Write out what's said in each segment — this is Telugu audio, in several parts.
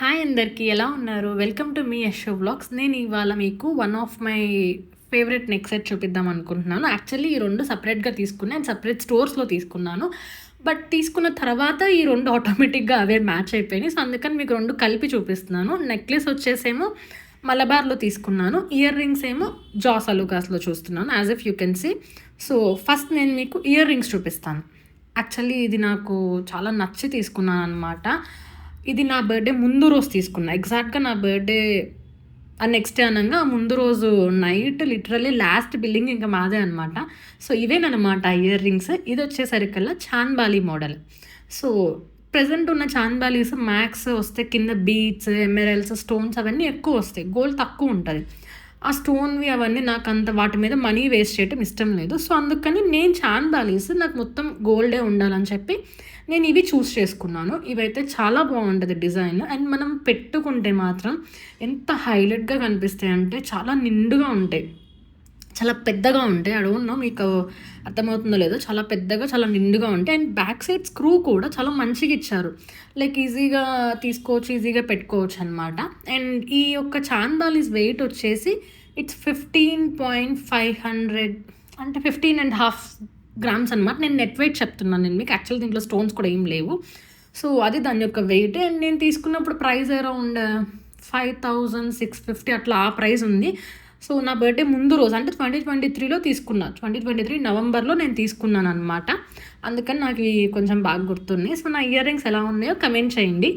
హాయ్ అందరికీ ఎలా ఉన్నారు? వెల్కమ్ టు మీ యషో వ్లాగ్స్. నేను ఇవాళ మీకు one of my favourite neck set చూపిద్దాం అనుకుంటున్నాను. యాక్చువల్లీ ఈ 2 సెపరేట్‌గా తీసుకున్నా అండ్ సెపరేట్ స్టోర్స్‌లో తీసుకున్నాను. బట్ తీసుకున్న తర్వాత ఈ 2 ఆటోమేటిక్‌గా అవే మ్యాచ్ అయిపోయినాయి. సో, అందుకని మీకు 2 కలిపి చూపిస్తున్నాను. నెక్లెస్ వచ్చేసేమో మలబార్‌లో తీసుకున్నాను. ఇయర్ రింగ్స్ ఏమో జాస్ అలుకాస్‌లో చూస్తున్నాను. As if you can see. So, first నేను మీకు ఇయర్ రింగ్స్ చూపిస్తాను. యాక్చువల్లీ ఇది నాకు చాలా నచ్చి తీసుకున్నాననమాట. ఇది నా బర్త్‌డే ముందు రోజు తీసుకున్నా. ఎగ్జాక్ట్‌గా నా బర్త్‌డే నెక్స్ట్ డే అనంగా ముందు రోజు నైట్ లిటరల్లీ లాస్ట్ బిల్లింగ్ ఇంక మాదే అనమాట. సో, ఇవేననమాట ఇయర్ రింగ్స్. ఇదొచ్చేసరికల్లా చాన్‌బాలి మోడల్. సో, ప్రెజెంట్ ఉన్న చాన్‌బాలీస్ మ్యాక్స్ వస్తే కింద బీడ్స్, ఎమెరల్డ్స్, స్టోన్స్ అవన్నీ ఎక్కువొస్తాయి. గోల్డ్ తక్కువుంటది. ఆ స్టోన్‌వి అవన్నీ నాకంత వాటి మీద మనీ వేస్ట్ చేయటం ఇష్టం లేదు. సో, అందుకని నేను చాన్‌బాలీస్ నాకు మొత్తం గోల్డే ఉండాలని చెప్పి నేను ఇవి చూస్ చేసుకున్నాను. ఇవైతే చాలా బాగుంటది డిజైన్. అండ్ మనం పెట్టుకుంటే మాత్రం ఎంత హైలైట్‌గా కనిపిస్తాయంటే చాలా నిండుగా ఉంటాయి. చాలా పెద్దగా ఉంటాయి. ఐ డోంట్ నో మీకు అర్థమవుతుందో లేదో. చాలా పెద్దగా, చాలా నిండుగా ఉంటాయి. అండ్ బ్యాక్ సైడ్ స్క్రూ కూడా చాలా మంచిగా ఇచ్చారు. లైక్ ఈజీగా తీసుకోవచ్చు, ఈజీగా పెట్టుకోవచ్చనమాట. అండ్ ఈ యొక్క చాన్‌బాలీస్ వెయిట్ వచ్చేసి ఇట్స్ 15.500 అంటే 15½ గ్రామ్స్ అనమాట. నేను నెట్ వెయిట్ చెప్తున్నాను నేను మీకు. యాక్చువల్లీ దీంట్లో స్టోన్స్ కూడా ఏం లేవు. సో, అది దాని యొక్క వెయిట్. అండ్ నేను తీసుకున్నప్పుడు ప్రైస్ అరౌండ్ 5650 అట్లా ఆ ప్రైస్ ఉంది. సో, నా బర్త్‌డే ముందు రోజు అంటే 2023లో తీసుకున్నా. 2023 నవంబర్‌లో నేను తీసుకున్నాననమాట. అందుకని నాకు ఇవి కొంచెం బాగా గుర్తున్నాయి. సో, నా ఇయర్ రింగ్స్ ఎలా ఉన్నాయో కమెంట్ చేయండి.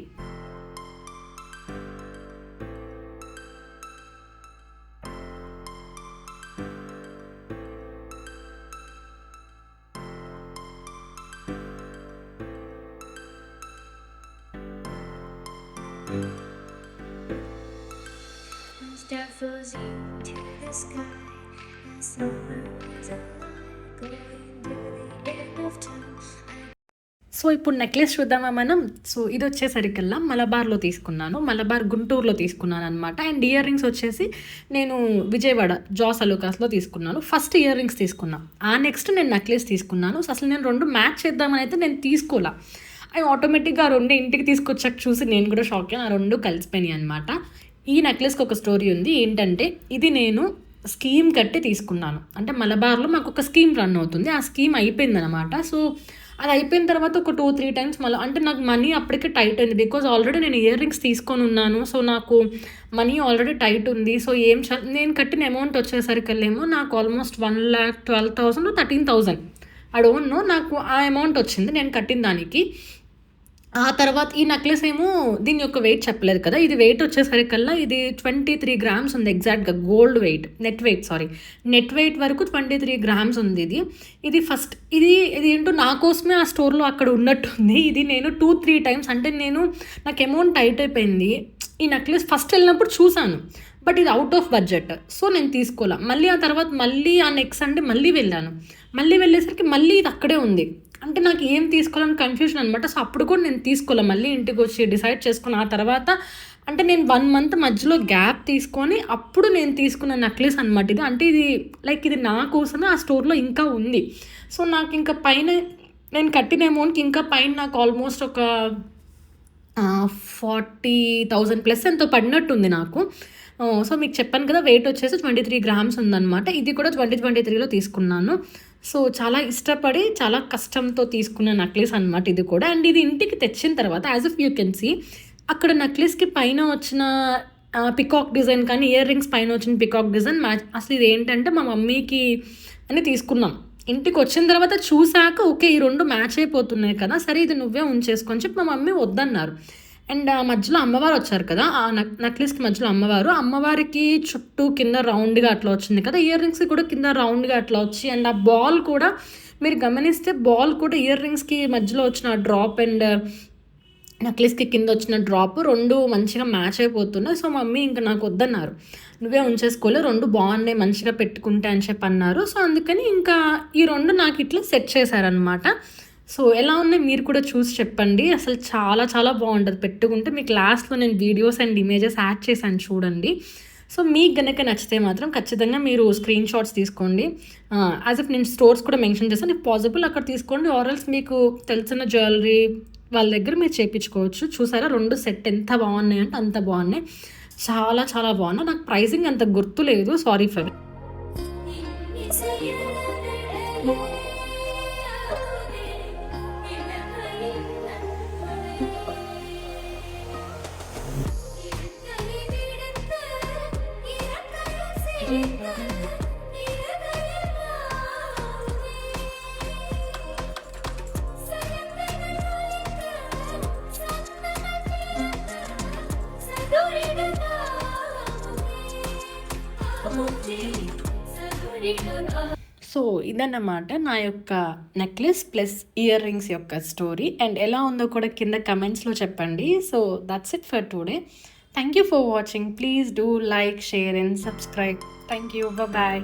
Star flows into the sky as summer was a going to the end of time. So, ఇప్పుడు నెక్లెస్ చూద్దామా మనం. సో, ఇదొచ్చేసరికల్లా మలబార్‌లో తీసుకున్నాను. మలబార్ గుంటూరులో తీసుకున్నాననమాట. అండ్ ఇయర్ రింగ్స్ వచ్చేసి నేను విజయవాడ జాస్ అలుకాస్‌లో తీసుకున్నాను. ఫస్ట్ ఇయర్ రింగ్స్ తీసుకున్నా. నెక్స్ట్ నేను నెక్లెస్ తీసుకున్నాను. సో, అసలు నేను 2 మ్యాచ్ చేద్దామని అయితే నేను తీసుకోలా. అవి ఆటోమేటిక్‌గా ఆ 2 ఇంటికి తీసుకొచ్చాక చూసి నేను కూడా షాక్ అయ్యాను. ఆ 2 కలిసిపోయినాయి అనమాట. ఈ నెక్లెస్‌కి ఒక స్టోరీ ఉంది. ఏంటంటే ఇది నేను స్కీమ్ కట్టి తీసుకున్నాను. అంటే మలబార్‌లో మాకొక స్కీమ్ రన్ అవుతుంది. ఆ స్కీమ్ అయిపోయిందనమాట. సో, అది అయిపోయిన తర్వాత ఒక 2, 3 టైమ్స్ మళ్ళా అంటే నాకు మనీ అప్పటికే టైట్ అయింది. బికాజ్ ఆల్రెడీ నేను ఇయర్ రింగ్స్ తీసుకొనున్నాను. సో, నాకు మనీ ఆల్రెడీ టైట్ ఉంది. సో, నేను కట్టిన అమౌంట్ వచ్చేసరికల్లేమో నాకు ఆల్మోస్ట్ 1,12,000 13,000 ఐ డోంట్ నో. నాకు ఆ అమౌంట్ వచ్చింది నేను కట్టిన దానికి. ఆ తర్వాత ఈ నెక్లెస్ ఏమో దీని యొక్క వెయిట్ చెప్పలేదు కదా. ఇది వెయిట్ వచ్చేసరికల్లా ఇది 23 గ్రామ్స్ ఉంది ఎగ్జాక్ట్‌గా గోల్డ్ వెయిట్. నెట్ వెయిట్ వరకు 23 గ్రామ్స్ ఉంది ఇది. ఇది ఫస్ట్ ఇది ఏంటో నా కోసమే ఆ స్టోర్‌లో అక్కడ ఉన్నట్టుంది. ఇది నేను 2, 3 టైమ్స్ అంటే నాకు అమౌంట్ టైట్ అయిపోయింది. ఈ నెక్లెస్ ఫస్ట్ వెళ్ళినప్పుడు చూసాను. బట్ ఇది ఔట్ ఆఫ్ బడ్జెట్. సో, నేను తీసుకోలా. మళ్ళీ ఆ తర్వాత మళ్ళీ ఆ నెక్స్ట్ సండే మళ్ళీ వెళ్ళాను. మళ్ళీ వెళ్ళేసరికి మళ్ళీ ఇది అక్కడే ఉంది. అంటే నాకు ఏం తీసుకోవాలని కన్ఫ్యూజన్ అనమాట. సో, అప్పుడు కూడా నేను తీసుకోలే. మళ్ళీ ఇంటికొచ్చి డిసైడ్ చేసుకుని ఆ తర్వాత అంటే నేను 1 మంత్ మధ్యలో గ్యాప్ తీసుకొని అప్పుడు నేను తీసుకున్న నెక్లెస్ అనమాట ఇది. అంటే ఇది లైక్ ఇది నా కోసమే ఆ స్టోర్‌లో ఇంకా ఉంది. సో, నాకు ఇంకా పైన నేను కట్టిన అమౌంట్‌కి ఇంకా పైన నాకు ఆల్మోస్ట్ ఒక 40,000 ప్లస్ ఎంతో పడినట్టుంది నాకు. సో, మీకు చెప్పాను కదా వెయిట్ వచ్చేసి 23 గ్రామ్స్ ఉందనమాట. ఇది కూడా 2023లో తీసుకున్నాను. సో, చాలా ఇష్టపడి చాలా కష్టంతో తీసుకున్న నెక్లెస్ అనమాట ఇది కూడా. అండ్ ఇది ఇంటికి తెచ్చిన తర్వాత as if you can see అక్కడ నెక్లెస్‌కి పైన వచ్చిన పికాక్ డిజైన్ కానీ ఇయర్ రింగ్స్ పైన వచ్చిన పికాక్ డిజైన్ మ్యాచ్. అసలు ఇదేంటంటే మా మమ్మీకి అని తీసుకున్నాం. ఇంటికి వచ్చిన తర్వాత చూసాక ఓకే ఈ 2 మ్యాచ్ అయిపోతున్నాయి కదా. సరే ఇది నువ్వే ఉంచేసుకో అని చెప్పి మా మమ్మీ వద్దన్నారు. అండ్ ఆ మధ్యలో అమ్మవారు వచ్చారు కదా. ఆ నెక్లెస్‌కి మధ్యలో అమ్మవారికి చుట్టూ కింద రౌండ్‌గా అట్లా వచ్చింది కదా. ఇయర్ రింగ్స్‌కి కూడా కింద రౌండ్‌గా అట్లా వచ్చి అండ్ ఆ బాల్ కూడా మీరు గమనిస్తే బాల్ కూడా ఇయర్ రింగ్స్‌కి మధ్యలో వచ్చిన డ్రాప్ అండ్ నెక్లెస్‌కి కింద వచ్చిన డ్రాప్ 2 మంచిగా మ్యాచ్ అయిపోతున్నాయి. సో, మమ్మీ ఇంక నాకు వద్దన్నారు. నువ్వే ఉంచేసుకోలే 2 బాగున్నాయి మంచిగా పెట్టుకుంటే అని చెప్పి అన్నారు. సో, అందుకని ఇంకా ఈ 2 నాకు ఇట్లా సెట్ చేశారనమాట. సో, ఎలా ఉన్నాయి మీరు కూడా చూసి చెప్పండి. అసలు చాలా చాలా బాగుంటుంది పెట్టుకుంటే. మీకు లాస్ట్‌లో నేను వీడియోస్ అండ్ ఇమేజెస్ యాడ్ చేశాను చూడండి. సో, మీకు గనక నచ్చితే మాత్రం ఖచ్చితంగా మీరు స్క్రీన్ షాట్స్ తీసుకోండి. యాజ్ ఇఫ్ నేను స్టోర్స్ కూడా మెన్షన్ చేశాను. ఇఫ్ పాసిబుల్ అక్కడ తీసుకోండి. ఆర్ ఎల్స్ మీకు తెలిసిన జ్యువెలరీ వాళ్ళ దగ్గర మీరు చేయించుకోవచ్చు. చూసారా 2 సెట్ ఎంత బాగున్నాయి అంటే అంత బాగున్నాయి. చాలా చాలా బాగున్నాయి. నాకు ప్రైసింగ్ అంత గుర్తులేదు. Sorry for it. సో ఇదన్నమాట నా యొక్క నెక్లెస్ ప్లస్ ఇయర్ రింగ్స్ యొక్క స్టోరీ. అండ్ ఎలా ఉందో కూడా కింద కమెంట్స్లో చెప్పండి. So that's it for today. Thank you for watching. Please do like, share and subscribe. Thank you. Bye.